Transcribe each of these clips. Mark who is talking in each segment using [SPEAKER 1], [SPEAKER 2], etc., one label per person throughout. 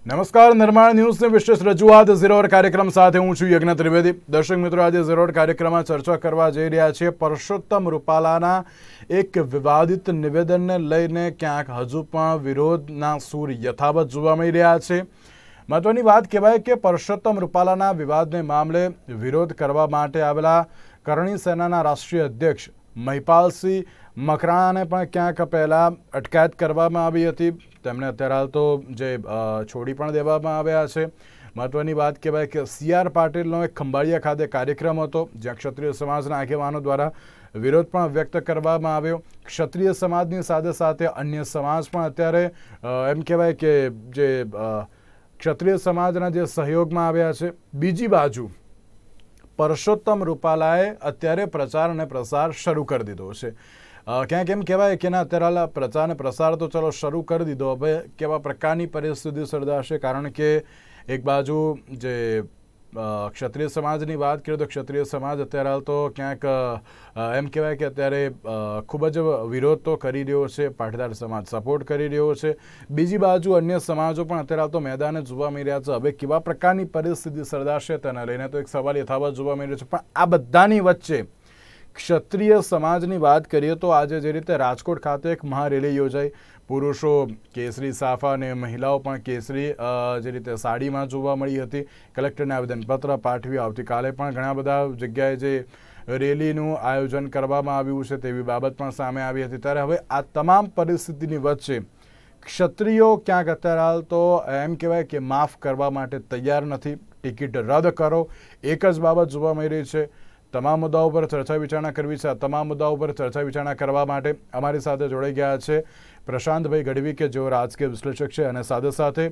[SPEAKER 1] નમસ્કાર, નિર્માણ ન્યૂઝની વિશેષ રજૂઆત ઝીરો અવર કાર્યક્રમ સાથે હું છું યજ્ઞ ત્રિવેદી. દર્શક મિત્રો, આજે ઝીરો અવર કાર્યક્રમમાં ચર્ચા કરવા જઈ રહ્યા છીએ પરસોત્તમ રૂપાલાના એક વિવાદિત નિવેદનને લઈને ક્યાંક હજુ પણ વિરોધના સૂર યથાવત જોવા મળી રહ્યા છે. મહત્વની વાત કહેવાય કે પરસોત્તમ રૂપાલાના વિવાદને મામલે વિરોધ કરવા માટે આવેલા કરણી સેનાના રાષ્ટ્રીય અધ્યક્ષ મહિપાલસિંહ મકરાણાને પણ ક્યાંક પહેલાં અટકાયત કરવામાં આવી હતી. તેમને અત્યારે હાલ તો જે છોડી પણ દેવામાં આવ્યા છે. મહત્વની વાત કહેવાય કે CR પાટીલનો એક ખંભાળિયા ખાતે કાર્યક્રમ હતો, જ્યાં ક્ષત્રિય સમાજના આગેવાનો દ્વારા વિરોધ પણ વ્યક્ત કરવામાં આવ્યો. ક્ષત્રિય સમાજની સાથે સાથે અન્ય સમાજ પણ અત્યારે એમ કહેવાય કે જે ક્ષત્રિય સમાજના જે સહયોગમાં આવ્યા છે. બીજી બાજુ પરસોત્તમ રૂપાલાએ અત્યારે પ્રચાર અને પ્રસાર શરૂ કરી દીધો છે. ક્યાંક એમ કહેવાય કે ના, અત્યારે પ્રચાર અને પ્રસાર તો ચલો શરૂ કરી દીધો, હવે કેવા પ્રકારની પરિસ્થિતિ સર્જાશે? કારણ કે એક બાજુ જે ક્ષત્રિય સમાજની વાત કરીએ તો ક્ષત્રિય સમાજ અત્યારે હાલ તો ક્યાંક એમ કહેવાય કે અત્યારે ખૂબ જ વિરોધ તો કરી રહ્યો છે, પાટીદાર સમાજ સપોર્ટ કરી રહ્યો છે. બીજી બાજુ અન્ય સમાજો પણ અત્યારે હાલ તો મેદાને જોવા મળી રહ્યા છે. હવે કેવા પ્રકારની પરિસ્થિતિ સર્જાશે તેને લઈને તો એક સવાલ યથાવત જોવા મળી રહ્યો છે. પણ આ બધાની વચ્ચે ક્ષત્રિય સમાજની વાત કરીએ તો આજે જે રીતે રાજકોટ ખાતે એક મહારેલી યોજાઈ, પુરુષો કેસરી સાફા અને મહિલાઓ પણ કેસરી જે રીતે સાડીમાં જોવા મળી હતી. કલેક્ટરને આવેદનપત્ર પાઠવી આવતીકાલે પણ ઘણા બધા જગ્યાએ જે રેલીનું આયોજન કરવામાં આવ્યું છે તેવી બાબત પણ સામે આવી હતી. ત્યારે હવે આ તમામ પરિસ્થિતિની વચ્ચે ક્ષત્રિયો ક્યાંક અત્યારે હાલ તો એમ કહેવાય કે માફ કરવા માટે તૈયાર નથી. ટિકિટ રદ કરો, એક જ બાબત જોવા મળી રહી છે. તમામ મુદ્દાઓ પર ચર્ચા વિચારણા કરવી છે. આ તમામ મુદ્દાઓ પર ચર્ચા વિચારણા કરવા માટે અમારી સાથે જોડાઈ ગયા છે પ્રશાંતભાઈ ગઢવી, કે જેઓ રાજકીય વિશ્લેષક છે, અને સાથે સાથે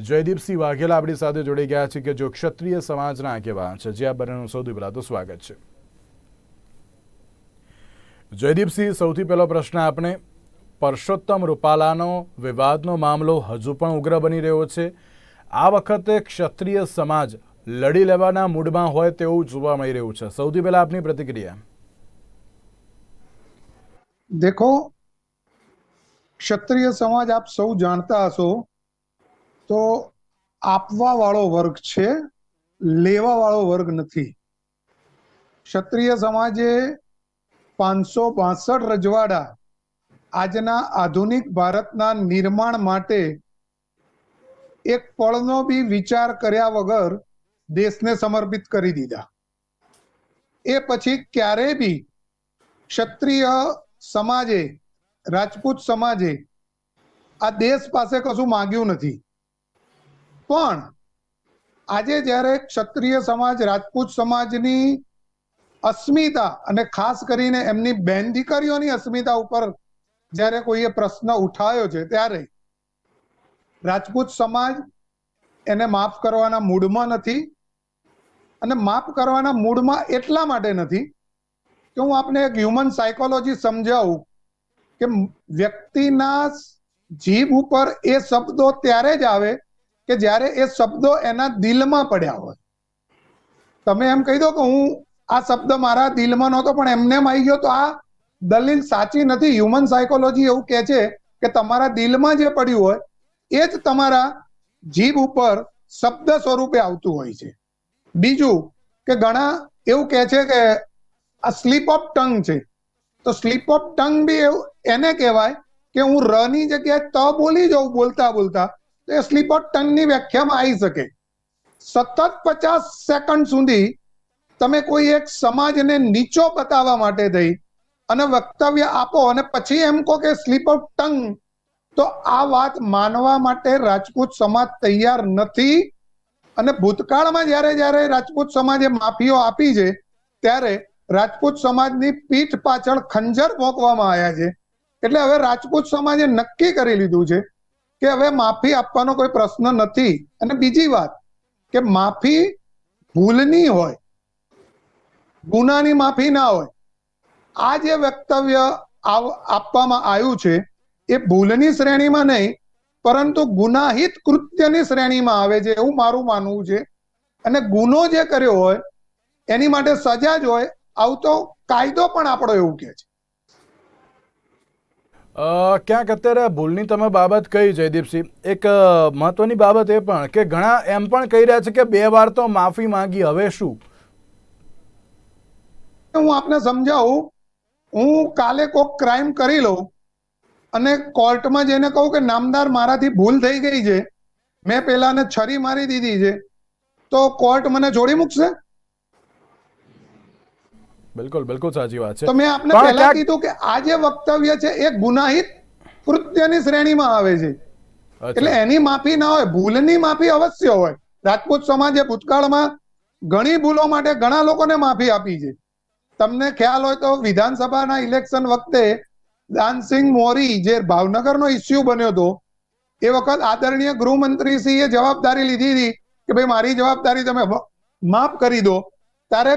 [SPEAKER 1] જયદીપસિંહ વાઘેલા આપણી સાથે જોડાઈ ગયા છે, કે જો ક્ષત્રિય સમાજના આગેવાન છે. જે આ બંનેનું સૌથી પહેલા તો સ્વાગત છે. જયદીપસિંહ, સૌથી પહેલો પ્રશ્ન આપણે, પરસોત્તમ રૂપાલાનો વિવાદનો મામલો હજુ પણ ઉગ્ર બની રહ્યો છે. આ વખતે ક્ષત્રિય સમાજ લડી લેવાના મૂડમાં હોય તેવું જોવા મળી રહ્યું છે. સૌથી પહેલા આપની પ્રતિક્રિયા.
[SPEAKER 2] દેખો, ક્ષત્રિય સમાજ આપ સૌ જાણતા હશો તો આપવા વાળો વર્ગ છે, લેવા વાળો વર્ગ નથી. ક્ષત્રિય સમાજે 562 રજવાડા આજના આધુનિક ભારતના નિર્માણ માટે એક પળનો બી વિચાર કર્યા વગર દેશને સમર્પિત કરી દીધા. એ પછી ક્યારેય બી ક્ષત્રિય સમાજે, રાજપૂત સમાજે આ દેશ પાસે કશું માંગ્યું નથી. પણ આજે જ્યારે ક્ષત્રિય સમાજ, રાજપૂત સમાજની અસ્મિતા અને ખાસ કરીને એમની બેન દીકરીઓની અસ્મિતા ઉપર જ્યારે કોઈએ પ્રશ્ન ઉઠાવ્યો છે, ત્યારે રાજપૂત સમાજ એને માફ કરવાના મૂડમાં નથી. અને માફ કરવાના મૂડમાં એટલા માટે નથી કે હું આપને એક હ્યુમન સાયકોલોજી સમજાવું કે વ્યક્તિના જીભ ઉપર એ શબ્દો ત્યારે જ આવે કે જ્યારે એ શબ્દો એના દિલમાં પડ્યા હોય. તમે એમ કહી દો કે હું આ શબ્દ મારા દિલમાં નહોતો પણ એમને આવી ગયો, તો આ દલીલ સાચી નથી. હ્યુમન સાયકોલોજી એવું કહે છે કે તમારા દિલમાં જે પડ્યું હોય એ જ તમારા જીભ ઉપર શબ્દ સ્વરૂપે આવતું હોય છે. બીજું કે ઘણા એવું કહે છે કે આ સ્લીપ ઓફ ટંગ છે, તો સ્લીપ ઓફ ટંગ બી એવું એને કહેવાય કે હું ર ની જગ્યાએ ત બોલી જાઉં બોલતા બોલતા, તો એ સ્લીપ ઓફ ટંગની વ્યાખ્યામાં આવી શકે. સતત 50 સેકન્ડ સુધી તમે કોઈ એક સમાજને નીચો બતાવવા માટે થઈ અને વક્તવ્ય આપો અને પછી એમ કહો કે સ્લીપ ઓફ ટંગ, તો આ વાત માનવા માટે રાજપૂત સમાજ તૈયાર નથી. અને ભૂતકાળમાં જ્યારે જ્યારે રાજપૂત સમાજે માફીઓ આપી છે, ત્યારે રાજપૂત સમાજની પીઠ પાછળ ખંજર ભોંકવામાં આવ્યા છે. એટલે હવે રાજપૂત સમાજે નક્કી કરી લીધું છે કે હવે માફી આપવાનો કોઈ પ્રશ્ન નથી. અને બીજી વાત કે માફી ભૂલની હોય, ગુનાની માફી ના હોય. આ જે વક્તવ્ય આપવામાં આવ્યું છે એ ભૂલની શ્રેણીમાં નહીં પરંતુ ગુનાહિત કૃત્યની શ્રેણીમાં આવે છે, એવું મારું માનવું છે. અને ગુનો જે કર્યો હોય એની માટે સજા જ હોય, આવું તો કાયદો પણ આપણો એવું કહે છે.
[SPEAKER 1] ક્યાંક અત્યારે ભૂલની તમે બાબત કહી જયદીપસિંહ, એક મહત્વની બાબત એ પણ કે ઘણા એમ પણ કહી રહ્યા છે કે 2 વાર તો માફી માંગી, હવે શું?
[SPEAKER 2] હું આપને સમજાવું. હું કાલે કોઈક ક્રાઇમ કરી લઉં અને કોર્ટમાં જઈને કહું કે નામદાર મારાથી ભૂલ થઈ ગઈ છે, મેં પેલાને છરી મારી દીધી છે, તો કોર્ટ મને છોડી મૂકશે?
[SPEAKER 1] બિલકુલ બિલકુલ સાચી વાત છે.
[SPEAKER 2] તો મેં આપને પહેલા કીધું કે આ જે વક્તવ્ય છે એ ગુનાહિત કૃત્યની શ્રેણીમાં આવે છે, એટલે એની માફી ના હોય, ભૂલની માફી અવશ્ય હોય. રાજપૂત સમાજે ભૂતકાળમાં ઘણી ભૂલો માટે ઘણા લોકોને માફી આપી છે. તમને ખ્યાલ હોય તો વિધાનસભાના ઇલેક્શન વખતે દાનસિંહ મોરી જે ભાવનગરનો ઇસ્યુ બન્યો હતો, એ વખત આદરણીય ગૃહમંત્રીશ્રીએ જવાબદારી લીધી હતી કે ભાઈ મારી જવાબદારી તમે માફ કરી દો. ત્યારે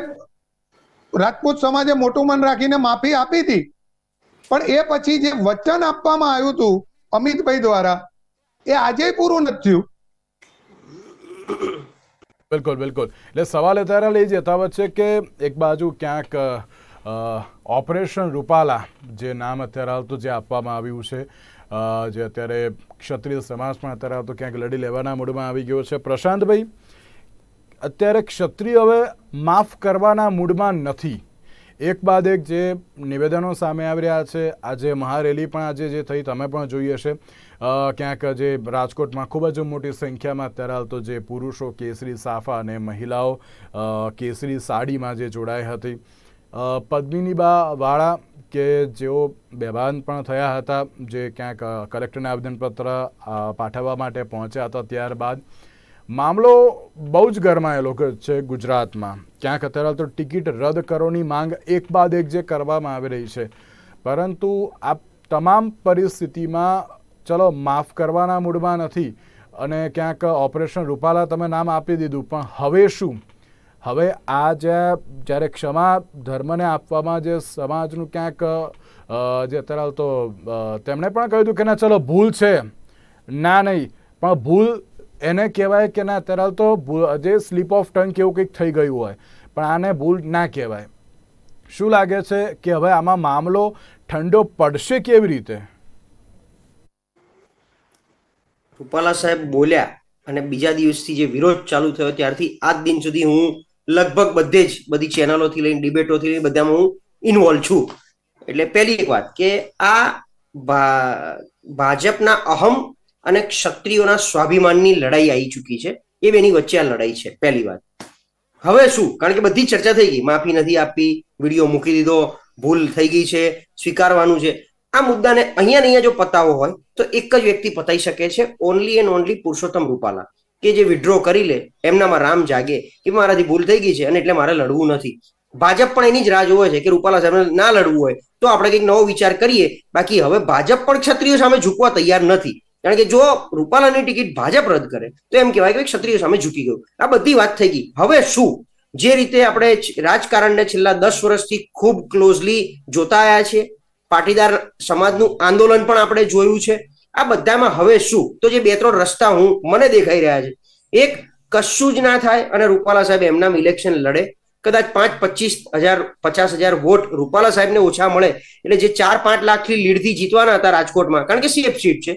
[SPEAKER 2] રાજપૂત સમાજે મોટું મન રાખીને માફી આપી હતી, પણ એ પછી જે વચન આપવામાં આવ્યું હતું અમિતભાઈ દ્વારા, એ આજે પૂરું નથી થયું.
[SPEAKER 1] બિલકુલ બિલકુલ. એટલે સવાલ અત્યારે લઈ જતાવત છે કે એક બાજુ ક્યાંક ઓપરેશન રૂપાલા જે નામ અત્યારે હાલ જે આપવામાં આવ્યું છે, જે અત્યારે ક્ષત્રિય સમાજ પણ અત્યારે હાલ ક્યાંક લડી લેવાના મૂડમાં આવી ગયો છે. પ્રશાંતભાઈ, અત્યારે ક્ષત્રિય હવે માફ કરવાના મૂડમાં નથી. એક બાદ એક જે નિવેદનો સામે આવી રહ્યા છે, આજે મહારેલી પણ આજે જે થઈ તમે પણ જોઈ હશે, ક્યાંક જે રાજકોટમાં ખૂબ જ મોટી સંખ્યામાં અત્યારે હાલ તો જે પુરુષો કેસરી સાફા અને મહિલાઓ કેસરી સાડીમાં જે જોડાઈ હતી. પદ્મિનીબા વાળા કે જેઓ બેભાન પણ થયા હતા, જે ક્યાંક કલેક્ટરને આવેદનપત્ર પાઠવવા માટે પહોંચ્યા હતા, ત્યારબાદ મામલો બહુ જ ગરમાયેલો છે ગુજરાતમાં. ક્યાંક અત્યારે તો ટિકિટ રદ કરોની માંગ એક બાદ એક જે કરવામાં આવી રહી છે, પરંતુ આ તમામ પરિસ્થિતિમાં ચલો માફ કરવાના મૂડમાં નથી અને ક્યાંક ઓપરેશન રૂપાલા તમે નામ આપી દીધું, પણ હવે શું? હવે આ જ્યારે ક્ષમા ધર્મને આપવામાં જે સમાજનું ક્યાંક જે અત્યારે તો તેમણે પણ કહ્યું હતું કે ના ચલો ભૂલ છે, ના નહીં, પણ ભૂલ એને કહેવાય કે ના અત્યારે તો જે સ્લીપ ઓફ ટંગ કેવું કંઈક થઈ ગયું હોય, પણ આને ભૂલ ના કહેવાય. શું લાગે છે કે હવે આમાં મામલો ઠંડો પડશે કેવી રીતે?
[SPEAKER 3] રૂપાલા સાહેબ બોલ્યા અને બીજા દિવસથી જે વિરોધ ચાલુ થયો ત્યારથી આજ દિન સુધી હું લગભગ બધી ચેનલોથી લઈને ડિબેટોથી લઈને બધામાં હું ઇન્વોલ્વ છું. એટલે પહેલી એક વાત કે આ ભાજપના અહમ અને ક્ષત્રિયોના સ્વાભિમાનની લડાઈ આવી ચૂકી છે. એ બેની વચ્ચે આ લડાઈ છે. પહેલી વાત. હવે શું? કારણ કે બધી ચર્ચા થઈ ગઈ, માફી નથી આપી, વિડીયો મૂકી દીધો, ભૂલ થઈ ગઈ છે, સ્વીકારવાનું છે. આ મુદ્દાને અહીંયા જો પતાવો હોય તો એક જ વ્યક્તિ પતાઈ શકે છે, only and only Purushottam Rupala, કે જે વિડ્રો કરી લે, એમનામાં રામ જાગે કે મારાથી ભૂલ થઈ ગઈ છે અને એટલે મારે લડવું નથી. ભાજપ પણ એની જ રાહ જોવે છે કે રૂપાલા સાહેબ ના લડવું હોય તો આપણે કંઈક નવો વિચાર કરીએ. બાકી હવે ભાજપ પણ ક્ષત્રિયો સામે ઝૂકવા તૈયાર નથી, કારણ કે જો રૂપાલાની ટિકિટ ભાજપ રદ કરે તો એમ કહેવાય કે ક્ષત્રિયો સામે ઝૂકી ગયું. આ બધી વાત થઈ ગઈ. હવે શું? જે રીતે આપણે રાજકારણને છેલ્લા 10 વર્ષથી ખૂબ ક્લોઝલી જોતા આવ્યા છીએ, પાટીદાર સમાજનું આંદોલન પણ આપણે જોયું છે. આ બધામાં હવે શું? તો જે 2-3 રસ્તા મને દેખાઈ રહ્યા છે. એક, કશું જ ના થાય અને રૂપાલા સાહેબ એમના ઇલેક્શન લડે, કદાચ 5-25,000 વોટ રૂપાલા સાહેબને ઓછા મળે, એટલે જે 4-5 લાખની લીડથી જીતવાના હતા રાજકોટમાં, કારણ કે CF સીટ છે,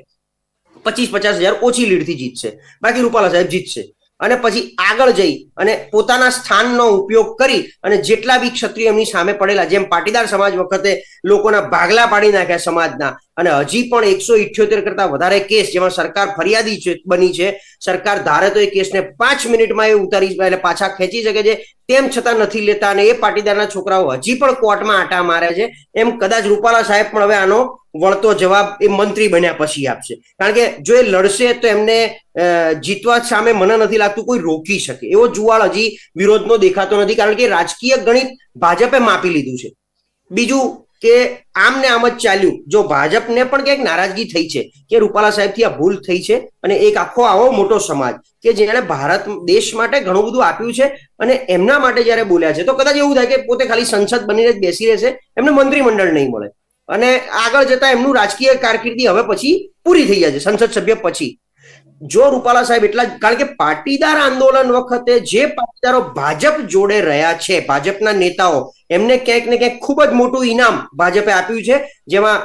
[SPEAKER 3] 25-50,000 ઓછી લીડથી જીતશે, બાકી રૂપાલા સાહેબ જીતશે. અને પછી આગળ જઈ અને પોતાના સ્થાનનો ઉપયોગ કરી અને જેટલા બી ક્ષત્રિય એમની સામે પડેલા, જેમ પાટીદાર સમાજ વખતે લોકોના ભાગલા પાડી નાખ્યા સમાજના, અને હજી પણ 178 કરતા વધારે કેસ જેમાં સરકાર ફરિયાદી બની છે, સરકાર ધારે તો એ કેસને 5 મિનિટમાં એ ઉતારી એટલે પાછા ખેંચી શકે છે, તેમ છતાં નથી લેતા અને એ પાટીદારના છોકરાઓ હજી પણ કોર્ટમાં આટા મારે છે. એમ કદાચ રૂપાલા સાહેબ પણ હવે આનો વળતો જવાબ એ મંત્રી બન્યા પછી આપશે, કારણ કે જો એ લડશે તો એમને જીતવા સામે મને નથી લાગતું કોઈ રોકી શકે એવો જુવાળ હજી વિરોધનો દેખાતો નથી, કારણ કે રાજકીય ગણિત ભાજપે માપી લીધું છે. બીજું કે આમ ને આમ જ ચાલ્યું. જો ભાજપને પણ ક્યાંક નારાજગી થઈ છે કે રૂપાલા સાહેબથી આ ભૂલ થઈ છે, અને એક આખો આવો મોટો સમાજ કે જેણે ભારત દેશ માટે ઘણું બધું આપ્યું છે અને એમના માટે જયારે બોલ્યા છે, તો કદાચ એવું થાય કે પોતે ખાલી સંસદ બનીને જ બેસી રહેશે, એમને મંત્રીમંડળ નહીં મળે અને આગળ જતા એમનું રાજકીય કારકિર્દી હવે પછી પૂરી થઈ જશે સંસદ સભ્ય પછી. જો રૂપાલા સાહેબ એટલા, કારણ કે પાટીદાર આંદોલન વખતે જે પાટીદારો ભાજપ જોડે રહ્યા છે, ભાજપના નેતાઓ, એમને ક્યાંક ને ક્યાંક ખૂબ જ મોટું ઇનામ ભાજપે આપ્યું છે, જેમાં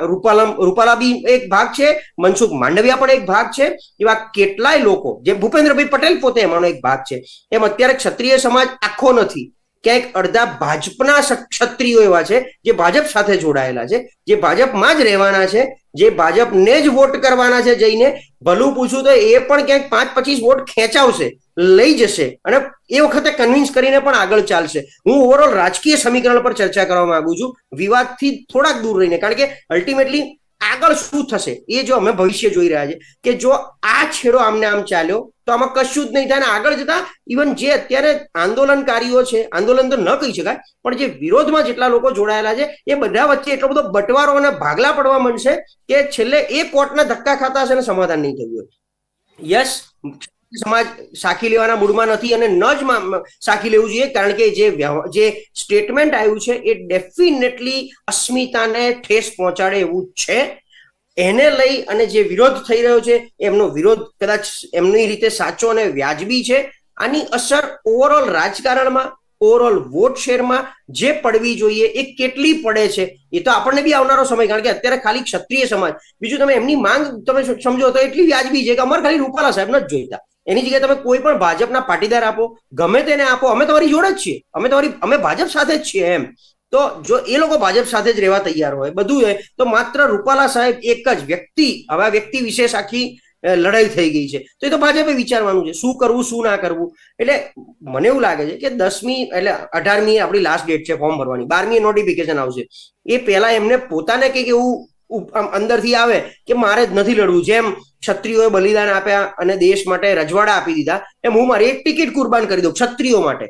[SPEAKER 3] રૂપાલા બી એક ભાગ છે, મનસુખ માંડવિયા પણ એક ભાગ છે, એવા કેટલાય લોકો, જે ભૂપેન્દ્રભાઈ પટેલ પોતે એમાંનો એક ભાગ છે. એમ અત્યારે ક્ષત્રિય સમાજ આખો નથી, ક્યાંક અડધા ભાજપના ક્ષત્રિયો એવા છે જે ભાજપ સાથે જોડાયેલા છે, જે ભાજપમાં જ રહેવાના છે, જે ભાજપને જ વોટ કરવાના છે. જઈને ભલું પૂછું તો એ પણ ક્યાંક 5-25 વોટ ખેંચાવશે, લઈ જશે અને એ વખતે કન્વિન્સ કરીને પણ આગળ ચાલશે. હું ઓવરઓલ રાજકીય સમીકરણ પર ચર્ચા કરવા માંગુ છું, વિવાદથી થોડાક દૂર રહીને, કારણ કે અલ્ટિમેટલી આગળ શું થશે એ જો અમે ભવિષ્ય જોઈ રહ્યા છે કે જો આ છેડો આમને આમ ચાલ્યો તો આમાં કશું જ નહીં થાય. અને આગળ જતા ઇવન જે અત્યારે આંદોલનકારીઓ છે, આંદોલન તો ન કહી શકાય, પણ જે વિરોધમાં જેટલા લોકો જોડાયેલા છે એ બધા વચ્ચે એટલો બધો બટવારો અને ભાગલા પડવા માંડશે કે છેલ્લે એ કોર્ટના ધક્કા ખાતા હશે અને સમાધાન નહીં થયું હોય. યસ, સમાજ સાખી લેવાના મૂડમાં નથી અને ન જ સાખી લેવું જોઈએ, કારણ કે જે સ્ટેટમેન્ટ આવ્યું છે એ ડેફિનેટલી અસ્મિતાને ઠેસ પહોંચાડે એવું છે. એને લઈ અને જે વિરોધ થઈ રહ્યો છે એમનો વિરોધ કદાચ એમની રીતે સાચો અને વ્યાજબી છે. આની અસર ઓવરઓલ રાજકારણમાં, ઓવરઓલ વોટ શેરમાં જે પડવી જોઈએ એ કેટલી પડે છે એ તો આપણને બી આવનારો સમય, કારણ કે અત્યારે ખાલી ક્ષત્રિય સમાજ, બીજું તમે એમની માંગ તમે સમજો તો એટલી વ્યાજબી છે કે અમારે ખાલી રૂપાલા સાહેબ નથી જોઈતા, એની જગ્યાએ તમે કોઈ પણ ભાજપના પાટીદાર આપો, ગમે તેને આપો, અમે તમારી જોડે જ છીએ, અમે ભાજપ સાથે જ છીએ એમ. તો જો એ લોકો ભાજપ સાથે જ રહેવા તૈયાર હોય, બધું હોય, તો માત્ર રૂપાલા સાહેબ એક જ વ્યક્તિ, હવે આ વ્યક્તિ વિશેષ આખી લડાઈ થઈ ગઈ છે, તો એ તો ભાજપે વિચારવાનું છે શું કરવું શું ના કરવું. એટલે મને એવું લાગે છે કે 10મી એટલે 18મી આપણી લાસ્ટ ડેટ છે ફોર્મ ભરવાની, 12મી નોટિફિકેશન આવશે, એ પહેલા એમને પોતાને કંઈક એવું અંદરથી આવે કે મારે જ નથી લડવું. જેમ ક્ષત્રિયોએ બલિદાન આપ્યા અને દેશ માટે રજવાડા આપી દીધા, એમ હું મારી એક ટિકિટ કુરબાન કરી દઉં ક્ષત્રિયો માટે.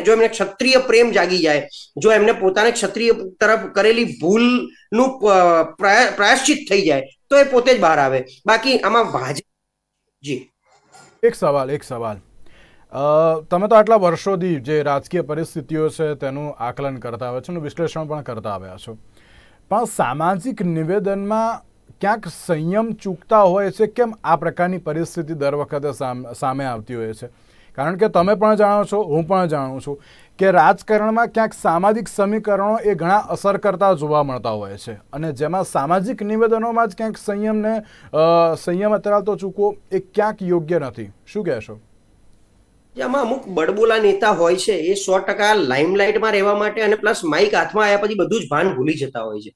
[SPEAKER 3] જો એમને ક્ષત્રિય પ્રેમ જાગી જાય, જો એમને પોતાને ક્ષત્રિય તરફ કરેલી ભૂલનું પ્રાયશ્ચિત થઈ જાય તો એ પોતે જ બહાર આવે. બાકી આમાં ભાજપ. જી,
[SPEAKER 1] એક સવાલ, તમે તો આટલા વર્ષોથી જે રાજકીય પરિસ્થિતિઓ છે તેનું આકલન કરતા આવ્યા છો અને વિશ્લેષણ પણ કરતા આવ્યા છો, પણ સામાજિક નિવેદનમાં ક્યાંક સંયમ ચૂકતા હોય છે? કેમ આ પ્રકારની પરિસ્થિતિ દર વખતે સામે આવતી હોય છે? કારણ કે તમે પણ જાણો છો, હું પણ જાણું છું કે રાજકારણમાં ક્યાંક સામાજિક સમીકરણો એ ઘણા અસર કરતા જોવા મળતા હોય છે, અને જેમાં સામાજિક નિવેદનોમાં જ ક્યાંક સંયમ અત્યારે તો ચૂકવો એ ક્યાંક યોગ્ય નથી. શું કહેશો?
[SPEAKER 3] આમાં અમુક બડબોલા નેતા હોય છે, એ 100% લાઇમલાઇટમાં રહેવા માટે અને પ્લસ માઇક હાથમાં આવ્યા પછી બધું જ ભાન ભૂલી જતા હોય છે.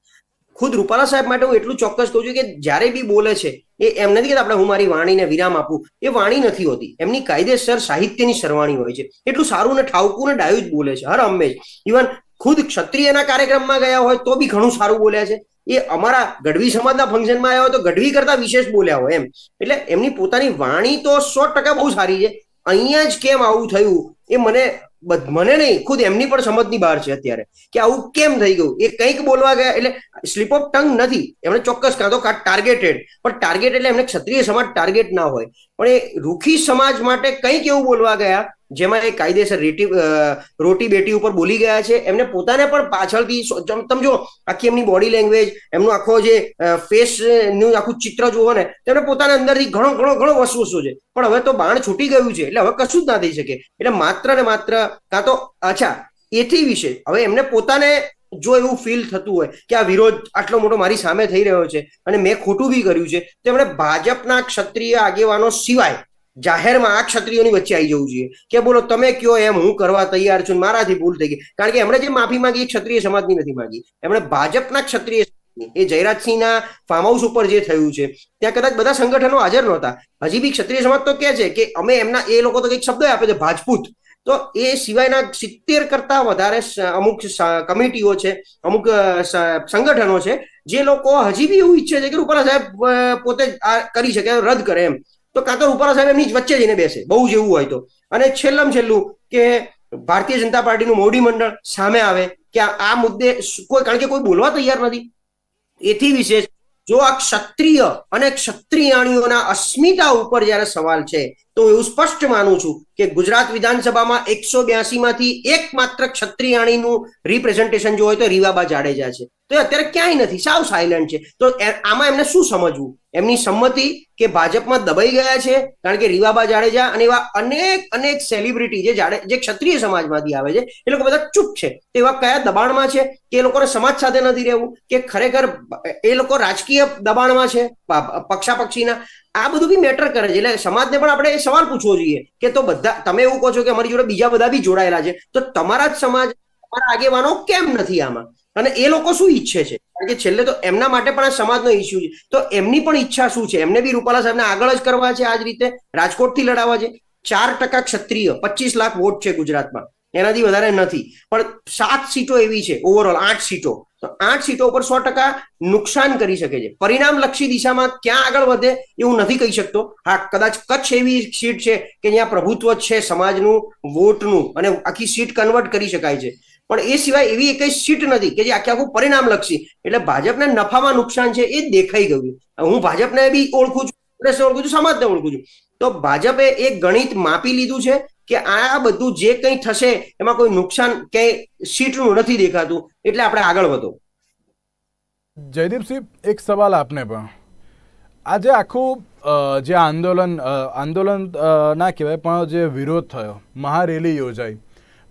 [SPEAKER 3] ખુદ રૂપાલા સાહેબ માટે હું એટલું ચોક્કસ કહું છું કે જ્યારે બી બોલે છે એ એમ નથી કે આપણે હું મારી વાણીને વિરામ આપું, એ વાણી નથી હોતી, એમની કાયદેસર સાહિત્યની સરવાણી હોય છે. એટલું સારું ને ઠાવકું ને ડાયું જ બોલે છે હર હંમેશ. ઇવન ખુદ ક્ષત્રિયના કાર્યક્રમમાં ગયા હોય તો બી ઘણું સારું બોલ્યા છે. એ અમારા ગઢવી સમાજના ફંક્શનમાં આવ્યા હોય તો ગઢવી કરતા વિશેષ બોલ્યા હોય એમ. એટલે એમની પોતાની વાણી તો 100% બહુ સારી છે. અહીંયા જ કેમ આવું થયું એ મને નહીં, ખુદ એમની પણ સમજની બહાર છે અત્યારે કે આવું કેમ થઈ ગયું. એ કંઈક બોલવા ગયા એટલે સ્લીપ ઓફ ટંગ નથી, એમણે ચોક્કસ કાં તો ટાર્ગેટેડ, પણ ટાર્ગેટ એટલે એમને ક્ષત્રિય સમાજ ટાર્ગેટ ના હોય, પણ એ રૂખી સમાજ માટે કંઈક એવું બોલવા ગયા જેમાં એ કાયદેસર રોટી બેટી ઉપર બોલી ગયા છે. એમને પોતાને પણ પાછળથી સમજો, આખી એમની બોડી લેંગ્વેજ, એમનું આખો જે ફેસ નું આખું ચિત્ર જુઓ ને, તેમને પોતાના અંદરથી ઘણો વસવસો છે. પણ હવે તો બાણ છૂટી ગયું છે એટલે હવે કશું જ ના થઈ શકે. એટલે માત્ર ને માત્ર કાં તો અચ્છા એથી વિશે હવે એમને પોતાને જો એવું ફીલ થતું હોય કે આ વિરોધ આટલો મોટો મારી સામે થઈ રહ્યો છે અને મેં ખોટું બી કર્યું છે, તો એમણે ભાજપના ક્ષત્રિય આગેવાનો સિવાય જાહેરમાં આ ક્ષત્રિયોની વચ્ચે આવી જવું જોઈએ કે બોલો તમે કયો એમ હું કરવા તૈયાર છું, મારાથી ભૂલ થઈ ગઈ. કારણ કે એમણે જે માફી માંગી એ ક્ષત્રિય સમાજની નથી માંગી, એમણે ભાજપના ક્ષત્રિય, એ જયરાજસિંહના ફાર્મ હાઉસ ઉપર જે થયું છે ત્યાં કદાચ બધા સંગઠનો હાજર નહોતા. હજી બી ક્ષત્રિય સમાજ તો કહે છે કે અમે એમના, એ લોકો તો કંઈક શબ્દ આપે છે રાજપૂત, તો એ સિવાયના 70 કરતા વધારે અમુક કમિટીઓ છે, અમુક સંગઠનો છે જે લોકો હજી બી એવું ઈચ્છે છે કે રૂપાલા સાહેબ પોતે આ કરી શકે, રદ કરે એમ. તો કાં તો રૂપાલા સાહેબ એમની વચ્ચે જઈને બેસે બહુ જેવું હોય તો, અને છેલ્લું કે ભારતીય જનતા પાર્ટીનું મોવડી મંડળ સામે આવે કે આ મુદ્દે કોઈ, કારણ કે કોઈ બોલવા તૈયાર નથી. એથી વિશેષ જો આ ક્ષત્રિય અને ક્ષત્રિયાણીઓના અસ્મિતા ઉપર જયારે સવાલ છે તો હું એવું સ્પષ્ટ માનું છું કે ગુજરાત વિધાનસભામાં 182 માંથી એકમાત્ર ક્ષત્રિયાણીનું રિપ્રેઝન્ટેશન જો હોય તો રીવાબા જાડેજા છે. તો અત્યારે ક્યાંય નથી, સાવ સાયલન્ટ છે. તો આમાં એમને શું સમજવું? એમની સંમતિ કે ભાજપમાં દબાઈ ગયા છે, કારણ કે રીવાબા જાડેજા અને એવા અનેક સેલિબ્રિટી જે ક્ષત્રિય સમાજમાંથી આવે છે એ લોકો બધા ચૂપ છે. એવા કયા દબાણમાં છે કે એ લોકોને સમાજ સાથે નથી રહેવું, કે ખરેખર એ લોકો રાજકીય દબાણમાં છે પક્ષાપક્ષીના? આ બધું બી મેટર કરે છે. એટલે સમાજને પણ આપણે સવાલ પૂછવો જોઈએ કે તો બધા તમે એવું કહો છો કે અમારી જોડે બીજા બધા બી જોડાયેલા છે, તો તમારા જ સમાજ, તમારા આગેવાનો કેમ નથી આમાં? અને એ લોકો શું ઈચ્છે છે? કારણ કે છેલ્લે તો એમના માટે પણ આ સમાજનો ઇસ્યુ છે. તો એમની પણ ઈચ્છા શું છે? એમને બી રૂપાલા સાહેબને આગળ જ કરવા છે, આ જ રીતે રાજકોટથી લડાવવા છે. 4% ક્ષત્રિય, 25 લાખ વોટ છે ગુજરાતમાં, એનાથી વધારે નથી. પણ 7 સીટો એવી છે, ઓવરઓલ 8 સીટો, તો 8 સીટો ઉપર 100% નુકસાન કરી શકે છે. પરિણામલક્ષી દિશામાં ક્યાં આગળ વધે એવું નથી કહી શકતો. હા, કદાચ કચ્છ એવી સીટ છે કે જ્યાં પ્રભુત્વ છે સમાજનું, વોટનું, અને આખી સીટ કન્વર્ટ કરી શકાય છે. પણ એ સિવાય એવી એક સીટ નથી કે જે આખું પરિણામલક્ષી. એટલે ભાજપને નફામાં નુકસાન છે એ દેખાઈ ગયું. હું ભાજપને બી ઓળખું છું, સમાજને ઓળખું છું. તો ભાજપે એક ગણિત માપી લીધું છે કે આ બધું જે કંઈ થશે એમાં કોઈ નુકસાન ક્યાંય સીટનું નથી દેખાતું, એટલે આપણે આગળ વધો.
[SPEAKER 1] જયદીપસિંહ, એક સવાલ આપને પણ. આજે આખું જે આંદોલન ના કહેવાય પણ જે વિરોધ થયો, મહારેલી યોજાઈ,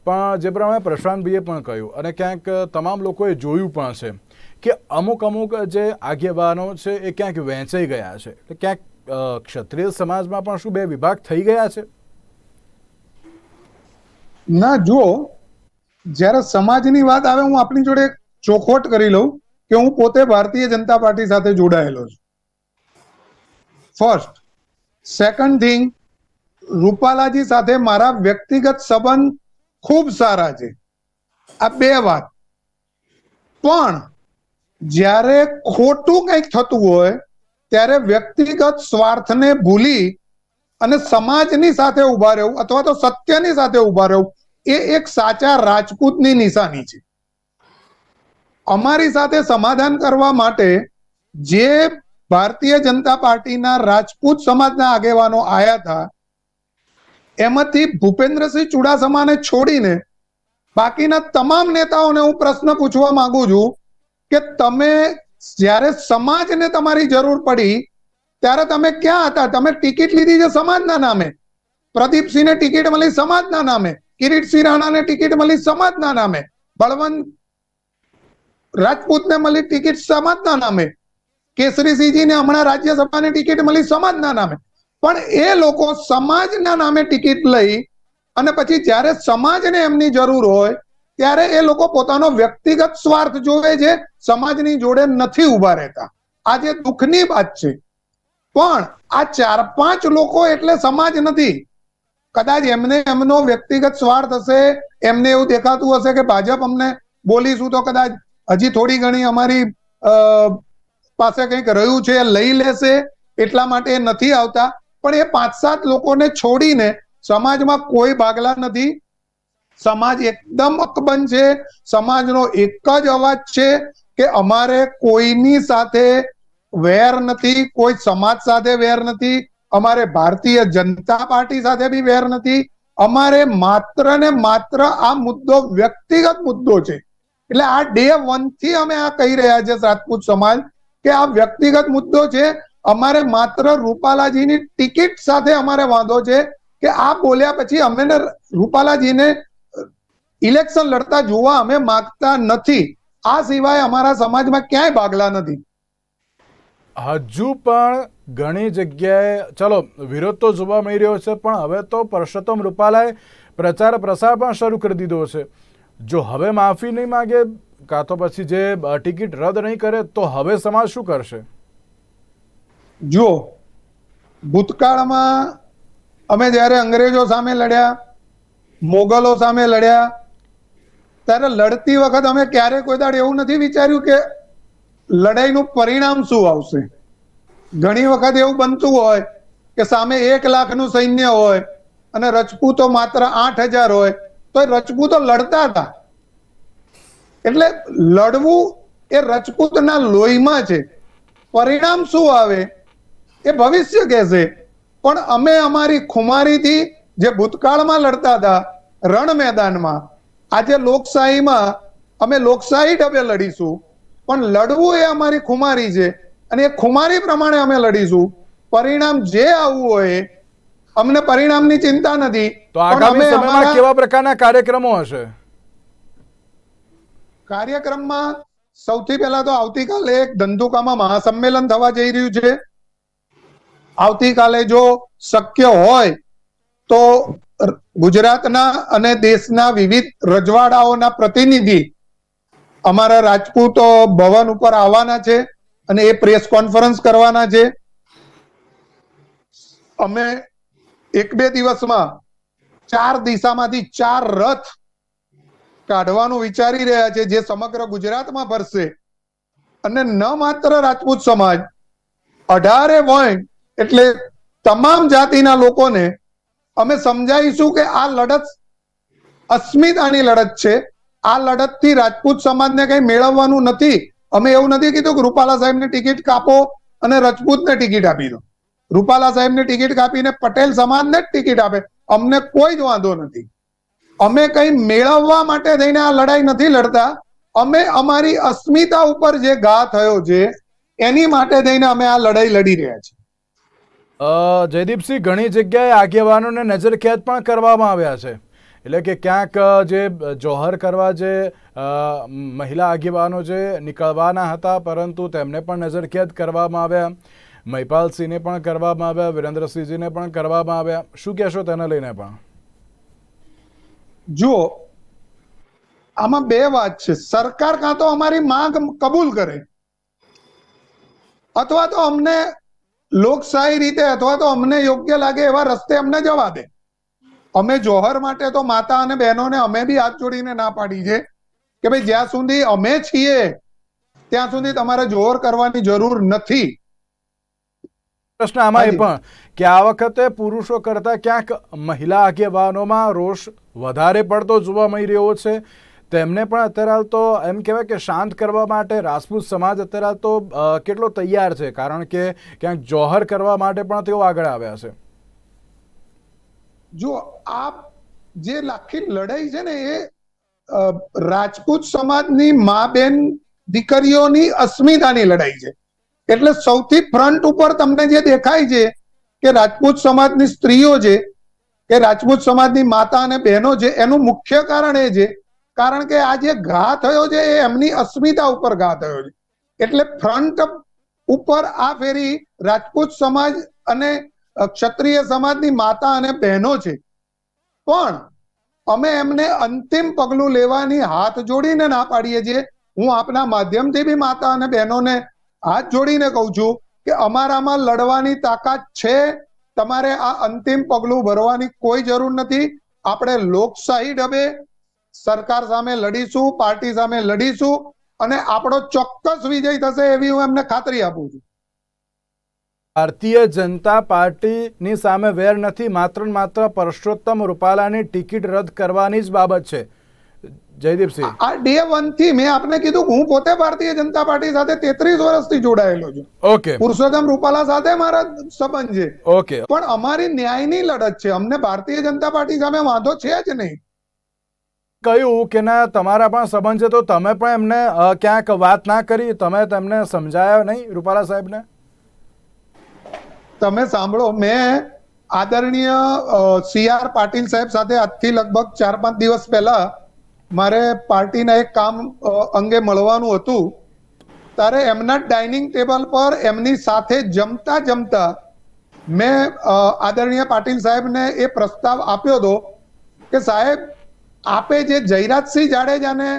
[SPEAKER 1] પણ જે પ્રમાણે પ્રશાંતભાઈએ પણ કહ્યું અને ક્યાંક તમામ લોકોએ જોયું પણ છે કે અમુક જે આગેવાનો છે એ ક્યાંક વહેંચાઈ ગયા છે. એટલે ક્યાંક ક્ષત્રિય સમાજમાં પણ શું બે વિભાગ થઈ ગયા છે?
[SPEAKER 2] ના, જુઓ, જ્યારે સમાજની વાત આવે, હું આપની જોડે ચોખવટ કરી લઉં કે હું પોતે ભારતીય જનતા પાર્ટી સાથે જોડાયેલો છું. ફર્સ્ટ. સેકન્ડ થિંગ, રૂપાલાજી સાથે મારા વ્યક્તિગત સંબંધ ખૂબ સારા છે. આ બે વાત. પણ જ્યારે ખોટું કંઈક થતું હોય ત્યારે વ્યક્તિગત સ્વાર્થને ભૂલી અને સમાજની સાથે ઉભા રહેવું અથવા તો સત્યની સાથે ઉભા રહેવું એ એક સાચા રાજપૂતની નિશાની છે. અમારી સાથે સમાધાન કરવા માટે જે ભારતીય જનતા પાર્ટીના રાજપૂત સમાજના આગેવાનો આયા હતા, એમાંથી ભૂપેન્દ્રસિંહ ચુડાસમાને છોડીને બાકીના તમામ નેતાઓને હું પ્રશ્ન પૂછવા માંગુ છું કે તમે જ્યારે સમાજને તમારી જરૂર પડી ત્યારે તમે ક્યાં હતા? તમે ટિકિટ લીધી છે સમાજના નામે. પ્રદીપસિંહને ટિકિટ મળી સમાજના નામે, કિરીટસિંહ રાણાને ટિકિટ મળી સમાજના નામે, બળવંત રાજપૂતને મળી ટિકિટ સમાજના નામે, કેસરીસિંહજીને હમણાં રાજ્યસભાની ટિકિટ મળી સમાજના નામે. પણ એ લોકો સમાજના નામે ટિકિટ લઈ અને પછી જ્યારે સમાજને એમની જરૂર હોય ત્યારે એ લોકો પોતાનો વ્યક્તિગત સ્વાર્થ જોવે છે, સમાજની જોડે નથી ઉભા રહેતા. આ જે દુઃખની વાત છે. પણ આ 4-5 લોકો એટલે સમાજ નથી. કદાચ એમને એમનો વ્યક્તિગત સ્વાર્થ હશે, એમને એવું દેખાતું હશે કે ભાજપ અમને બોલીશું તો કદાચ હજી થોડી ઘણી અમારી પાસે કંઈક રહ્યું છે લઈ લેશે, એટલા માટે નથી આવતા. પણ એ 5-7 લોકોને છોડીને સમાજમાં કોઈ ભાગલા નથી. સમાજ એકદમ અકબંધ છે. સમાજનો એક જ અવાજ છે કે અમારે કોઈની સાથે વેર નથી, કોઈ સમાજ સાથે વેર નથી, અમારે ભારતીય જનતા પાર્ટી સાથે બી વેર નથી. અમારે માત્ર ને માત્ર આ મુદ્દો વ્યક્તિગત મુદ્દો છે. એટલે આ ડે 1 થી અમે આ કહી રહ્યા છે રાજપૂત સમાજ કે આ વ્યક્તિગત મુદ્દો છે. અમારે માત્ર રૂપાલાજીની ટિકિટ સાથે અમારે વાંધો છે કે આ બોલ્યા પછી અમે રૂપાલાજીને ઇલેક્શન લડતા જોવા અમે માંગતા નથી. આ સિવાય અમારા સમાજમાં ક્યાંય ભાગલા નથી.
[SPEAKER 1] હજુ પણ ઘણી જગ્યાએ ચલો વિરોધ તો જોવા મળી રહ્યો છે, પણ હવે તો પરસોત્તમ રૂપાલાએ પ્રચાર પ્રસાર પણ શરૂ કરી દીધો છે. જો હવે માફી નહીં માંગે કાં તો પછી જે ટિકિટ રદ નહીં કરે તો હવે સમાજ શું કરશે?
[SPEAKER 2] જો ભૂતકાળમાં અમે જ્યારે અંગ્રેજો સામે લડ્યા, મોગલો સામે લડ્યા, ત્યારે લડતી વખત અમે ક્યારે કોઈ દાડ એવું નથી વિચાર્યું કે લડાઈનું પરિણામ શું આવશે. ઘણી વખત એવું બનતું હોય કે સામે 1 લાખનું સૈન્ય હોય અને રજપૂતો માત્ર 8,000 હોય તો રજપૂતો લડતા હતા. એટલે લડવું એ રજપૂતના લોહીમાં છે. પરિણામ શું આવે એ ભવિષ્ય કહેશે. પણ અમે અમારી ખુમારીથી જે ભૂતકાળમાં લડતા હતા રણ મેદાનમાં, આજે લોકશાહીમાં અમે લોકશાહી ઢબે લડીશું, પણ લડવું એ અમારી ખુમારી છે અને એ ખુમારી પ્રમાણે અમે લડીશું. પરિણામ જે આવવું હોય, અમને પરિણામની ચિંતા નથી.
[SPEAKER 1] તો આગામી સમયમાં કેવા પ્રકારના કાર્યક્રમો હશે?
[SPEAKER 2] કાર્યક્રમમાં સૌથી પહેલા તો આવતીકાલે એક ધંધુકામાં મહાસંમેલન થવા જઈ રહ્યું છે. આવતીકાલે જો શક્ય હોય તો ગુજરાતના અને દેશના વિવિધ રજવાડાઓના પ્રતિનિધિ અમારા રાજપૂત ભવન ઉપર આવવાના છે અને એ પ્રેસ કોન્ફરન્સ કરવાના છે. અમે 1-2 દિવસમાં 4 દિશામાંથી 4 રથ કાઢવાનું વિચારી રહ્યા છે, જે સમગ્ર ગુજરાતમાં ફરશે. અને ન માત્ર રાજપૂત સમાજ, 18 વણ એટલે તમામ જાતિના લોકોને અમે સમજાવીશું કે આ લડત અસ્મિતાની લડત છે. આ લડતથી રાજપૂત સમાજને કઈ મેળવવાનું નથી. અમે એવું નથી કીધું કે રૂપાલા સાહેબને ટિકિટ કાપો અને રજપૂતને ટિકિટ આપી દો. રૂપાલા સાહેબને ટિકિટ કાપીને પટેલ સમાજને જ ટિકિટ આપે, અમને કોઈ જ વાંધો નથી. અમે કઈ મેળવવા માટે થઈને આ લડાઈ નથી લડતા. અમે અમારી અસ્મિતા ઉપર જે ઘા થયો છે એની માટે થઈને અમે આ લડાઈ લડી રહ્યા છીએ.
[SPEAKER 1] જયદીપસિંહ, ઘણી જગ્યાએ આગેવાનોને નજરકેદ પણ કરવામાં આવ્યા છે, એટલે કે ક્યાંક જે જોહર કરવા જે મહિલા આગેવાનો જે નીકળવાના હતા પરંતુ તેમને પણ નજરકેદ કરવામાં આવ્યા, મહિપાલસિંહને પણ કરવામાં આવ્યા, વિરેન્દ્રસિંહજીને પણ કરવામાં આવ્યા. શું કહેશો તેને લઈને? પણ
[SPEAKER 2] જો આમાં 2 વાત છે. સરકાર કાં તો અમારી માંગ કબૂલ કરે અથવા તો અમને લોકશાહી રીતે અથવા તો અમને યોગ્ય લાગે એવા રસ્તે અમને જવા દે. અમે જોહર માટે તો માતા અને બહેનોને અમે બી હાથ જોડીને ના પાડી છે કે ભાઈ જ્યાં સુધી અમે છીએ ત્યાં સુધી તમારે જોહર કરવાની જરૂર નથી.
[SPEAKER 1] પ્રશ્ન આમાં એ પણ કે આ વખતે પુરુષો કરતા ક્યાંક મહિલા આગેવાનોમાં રોષ વધારે પડતો જોવા મળી રહ્યો છે. તેમને પણ અત્યારે તો એમ કહેવાય કે શાંત કરવા માટે રાજપૂત સમાજ અત્યારે તો કેટલો તૈયાર છે, કારણ કે ક્યાંક જોહર કરવા માટે પણ તેઓ આગળ આવ્યા છે.
[SPEAKER 2] જો આ જે આખી લડાઈ છે ને એ રાજપૂત સમાજની મા બેન દીકરીઓની અસ્મિતાની લડાઈ છે. એટલે સૌથી ફ્રન્ટ ઉપર તમને જે દેખાય છે કે રાજપૂત સમાજની સ્ત્રીઓ છે કે રાજપૂત સમાજની માતા અને બહેનો છે, એનું મુખ્ય કારણ એ છે કારણ કે આ જે ઘા થયો છે એ એમની અસ્મિતા ઉપર ઘા થયો છે. એટલે ફ્રન્ટ ઉપર આ ફેરી રાજપૂત સમાજ અને ક્ષત્રિય સમાજની માતા અને બહેનો છે, પણ અમે એમને અંતિમ પગલું લેવાની હાથ જોડીને ના પાડીએ છીએ. હું આપના માધ્યમથી બી માતા અને બહેનોને હાથ જોડીને કહું છું કે અમારામાં લડવાની તાકાત છે. તમારે આ અંતિમ પગલું ભરવાની કોઈ જરૂર નથી. આપણે લોકશાહી ઢબે સરકાર સામે લડીશું, પાર્ટી સામે લડીશું અને આપણો ચોક્કસ વિજય થશે એવી હું એમને ખાતરી આપું છું.
[SPEAKER 1] ભારતીય જનતા પાર્ટીની સામે વેર નથી, માત્ર ને માત્ર પરસોત્તમ રૂપાલાની ટિકિટ રદ કરવાની જ બાબત છે. જયદીપસિંહ, આ
[SPEAKER 2] ડે 1 થી મેં આપને કીધું હું પોતે ભારતીય જનતા પાર્ટી સાથે 33 વર્ષથી જોડાયેલો છું.
[SPEAKER 1] ઓકે,
[SPEAKER 2] પુરુષોત્તમ રૂપાલા સાથે મારા સંબંધ છે.
[SPEAKER 1] ઓકે,
[SPEAKER 2] પણ અમારી ન્યાયની લડત છે. અમને ભારતીય જનતા પાર્ટી સામે વાંધો છે જ નહીં.
[SPEAKER 1] કહ્યું કે ના તમારા પણ સંબંધ છે, તો તમે પણ એમને ક્યાંક વાત ના કરી? તમે તેમને સમજાયા નહીં રૂપાલા સાહેબને?
[SPEAKER 2] તમે સાંભળો, મેં આદરણીય CR પાટીલ સાહેબ સાથે આજથી લગભગ 4-5 દિવસ પહેલા મારે પાર્ટીના એક કામ અંગે મળવાનું હતું. ત્યારે એમના ડાઇનિંગ ટેબલ પર એમની સાથે જમતા જમતા મેં આદરણીય પાટીલ સાહેબને એ પ્રસ્તાવ આપ્યો હતો કે સાહેબ, આપે જે જયરાજસિંહ જાડેજાને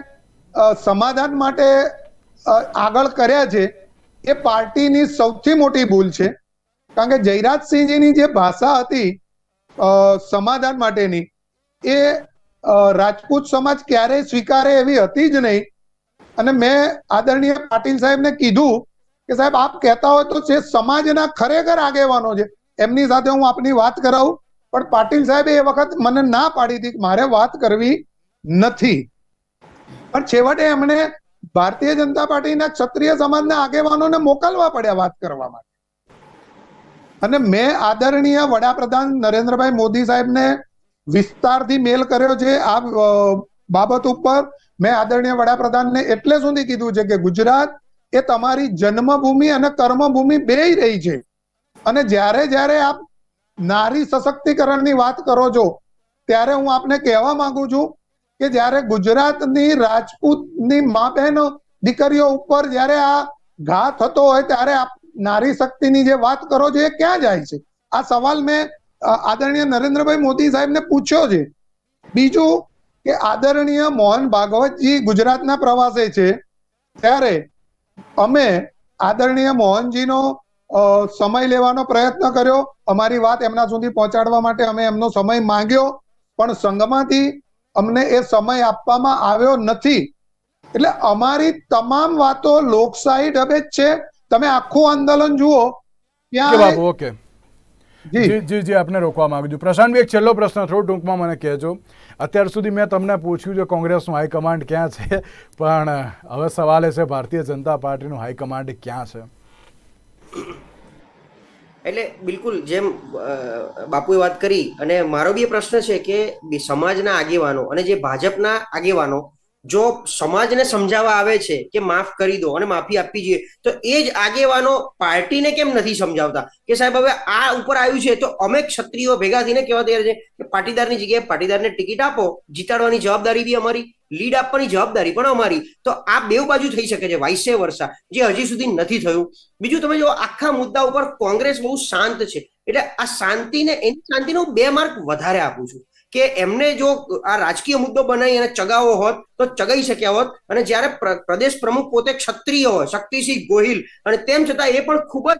[SPEAKER 2] સમાધાન માટે આગળ કર્યા છે એ પાર્ટીની સૌથી મોટી ભૂલ છે. કારણ કે જયરાજસિંહજીની જે ભાષા હતી સમાધાન માટેની એ રાજપૂત સમાજ ક્યારેય સ્વીકારે એવી હતી જ નહીં. અને મેં આદરણીય પાટીલ સાહેબને કીધું કે સાહેબ, આપ કહેતા હોય તો જે સમાજના ખરેખર આગેવાનો છે એમની સાથે હું આપની વાત કરાવું. પણ પાટીલ સાહેબે એ વખત મને ના પાડી હતી કે મારે વાત કરવી નથી. પણ છેવટે એમણે ભારતીય જનતા પાર્ટીના ક્ષત્રિય સમાજના આગેવાનોને મોકલવા પડ્યા વાત કરવા માટે. અને મેં આદરણીય વડાપ્રધાન નરેન્દ્રભાઈ મોદી સાહેબને વિસ્તારથી મેલ કર્યો છે આ બાબત ઉપર. મેં આદરણીય વડાપ્રધાનને એટલે સુધી કીધું છે કે ગુજરાત એ તમારી જન્મભૂમિ અને કર્મભૂમિ બેય રહી છે. અને જ્યારે આપ નારી સશક્તિકરણની વાત કરો છો ત્યારે હું આપને કહેવા માંગુ છું કે જ્યારે ગુજરાતની રાજપૂતની મા બહેનો દીકરીઓ ઉપર જ્યારે આ ઘા થતો હોય ત્યારે આપ નારી શક્તિની જે વાત કરો છો એ ક્યાં જાય છે? આ સવાલ મેં આદરણીય નરેન્દ્રભાઈ મોદી સાહેબને પૂછ્યો છે. બીજું કે આદરણીય મોહન ભાગવતજી ગુજરાતના પ્રવાસે છે ત્યારે અમે આદરણીય મોહનજીનો સમય લેવાનો પ્રયત્ન કર્યો. અમારી વાત એમના સુધી પહોંચાડવા માટે અમે એમનો સમય માંગ્યો, પણ સંઘમાંથી અમને એ સમય આપવામાં આવ્યો નથી. એટલે અમારી તમામ વાતો લોકશાહી ઢબે જ છે. તમે આખું આંદોલન જુઓ ત્યાં.
[SPEAKER 1] ઓકે જી આપને રોકવા માંગુ છું. પ્રશાંત, એક છેલ્લો પ્રશ્ન થોડું ટૂંકમાં મને કહેજો. અત્યાર સુધી મેં તમને પૂછ્યું છે કોંગ્રેસનું હાઈકમાન્ડ ક્યાં છે, પણ હવે સવાલ એ છે ભારતીય જનતા પાર્ટીનું હાઈકમાન્ડ ક્યાં છે?
[SPEAKER 3] એટલે બિલકુલ જેમ બાપુએ વાત કરી, અને મારો બી પ્રશ્ન છે કે સમાજના આગેવાનો અને જે ભાજપના આગેવાનો જો સમાજને સમજાવવા આવે છે કે માફ કરી દો અને માફી આપવી જોઈએ, તો એ જ આગેવાનો પાર્ટીને કેમ નથી સમજાવતા કે સાહેબ હવે આ ઉપર આવ્યું છે તો અમે ક્ષત્રિયો ભેગા થઈને કહેવા તૈયાર છે કે પાટીદારની જગ્યાએ પાટીદારને ટિકિટ આપો, જીતાડવાની જવાબદારી બી અમારી, લીડ આપવાની જવાબદારી પણ અમારી. તો આ બેવ બાજુ થઈ શકે છે, વાઇસે વર્ષા, જે હજી સુધી નથી થયું. બીજું, તમે જો આખા મુદ્દા ઉપર કોંગ્રેસ બહુ શાંત છે, એટલે આ શાંતિને, એની શાંતિને હું 2 માર્ક વધારે આપું છું કે એમને જો આ રાજકીય મુદ્દો બનાવી અને ચગાવો હોત તો ચગાઈ શક્યા હોત. અને જ્યારે પ્રદેશ પ્રમુખ પોતે ક્ષત્રિય હોય, શક્તિસિંહ ગોહિલ, અને તેમ છતાં એ પણ ખૂબ જ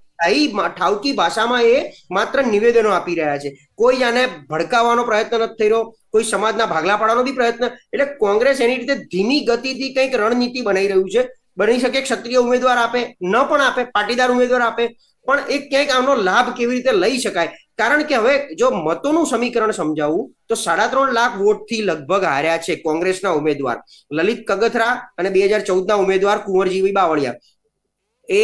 [SPEAKER 3] ઠાવકી ભાષામાં એ માત્ર નિવેદનો આપી રહ્યા છે. કોઈ આને ભડકાવવાનો પ્રયત્ન નથી થઈ રહ્યો, કોઈ સમાજના ભાગલા પાડવાનો બી પ્રયત્ન. એટલે કોંગ્રેસ એની રીતે ધીમી ગતિથી કંઈક રણનીતિ બનાવી રહ્યું છે. બની શકે ક્ષત્રિય ઉમેદવાર આપે, ન પણ આપે, પાટીદાર ઉમેદવાર આપે, પણ એ ક્યાંક આનો લાભ કેવી રીતે લઈ શકાય? કારણ કે હવે જો મતોનું સમીકરણ સમજાવવું તો 3.5 લાખ વોટથી લગભગ હાર્યા છે કોંગ્રેસના ઉમેદવાર લલિત કગથરા અને 2014ના ઉમેદવાર કુંવરજી બાવળિયા. એ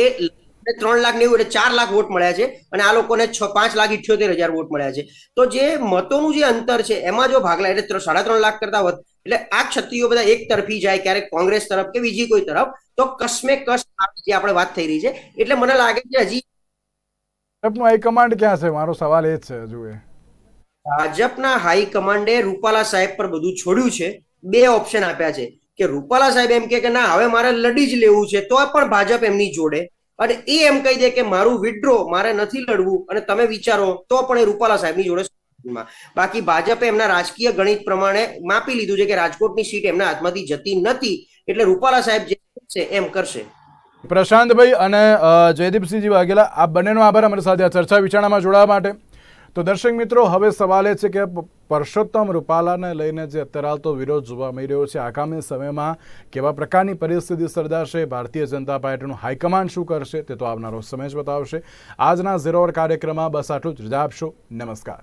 [SPEAKER 3] 3,90,000 એટલે 4 લાખ વોટ મળ્યા છે, અને આ લોકોને 5,78,000 વોટ મળ્યા છે. તો જે મતોનું જે અંતર છે એમાં જો ભાગલા એટલે 3.5 લાખ કરતા વધુ, એટલે આ ક્ષત્રિયો બધા એક તરફી જાય, ક્યારેક કોંગ્રેસ તરફ કે બીજી કોઈ તરફ, તો કસમે કસ જે આપણે વાત થઈ રહી છે. એટલે મને લાગે છે હજી
[SPEAKER 1] ભાજપનું હાઈકમાન્ડ ક્યાં છે? મારો સવાલ એ જ છે. હજુ
[SPEAKER 3] ભાજપના હાઈકમાન્ડે રૂપાલા સાહેબ પર બધું છોડ્યું છે. 2 ઓપ્શન આપ્યા છે કે રૂપાલા સાહેબ એમ કે ના હવે મારે લડી જ લેવું છે, તો પણ ભાજપ એમની જોડે, અને એ એમ કહી દે કે મારું વિડ્રો, મારે નથી લડવું અને તમે વિચારો, તો પણ એ રૂપાલા સાહેબની જોડે. બાકી ભાજપે એમના રાજકીય ગણિત પ્રમાણે માપી લીધું છે કે રાજકોટની સીટ એમના હાથમાંથી જતી નથી, એટલે રૂપાલા સાહેબ જે છે એમ કરશે.
[SPEAKER 1] પ્રશાંતભાઈ અને જયદીપસિંહજી વાઘેલા, આ બંનેનો આભાર અમારી સાથે આ ચર્ચા વિચારણામાં જોડાવા માટે. તો દર્શક મિત્રો, હવે સવાલ એ છે કે પરસોત્તમ રૂપાલાને લઈને જે અત્યારે હાલ તો વિરોધ જોવા મળી રહ્યો છે, આગામી સમયમાં કેવા પ્રકારની પરિસ્થિતિ સર્જાશે, ભારતીય જનતા પાર્ટીનું હાઈકમાન્ડ શું કરશે, તે તો આવનારો સમય જ બતાવશે. આજના 0 કાર્યક્રમમાં બસ આટલું જ. રજા આપશો. નમસ્કાર.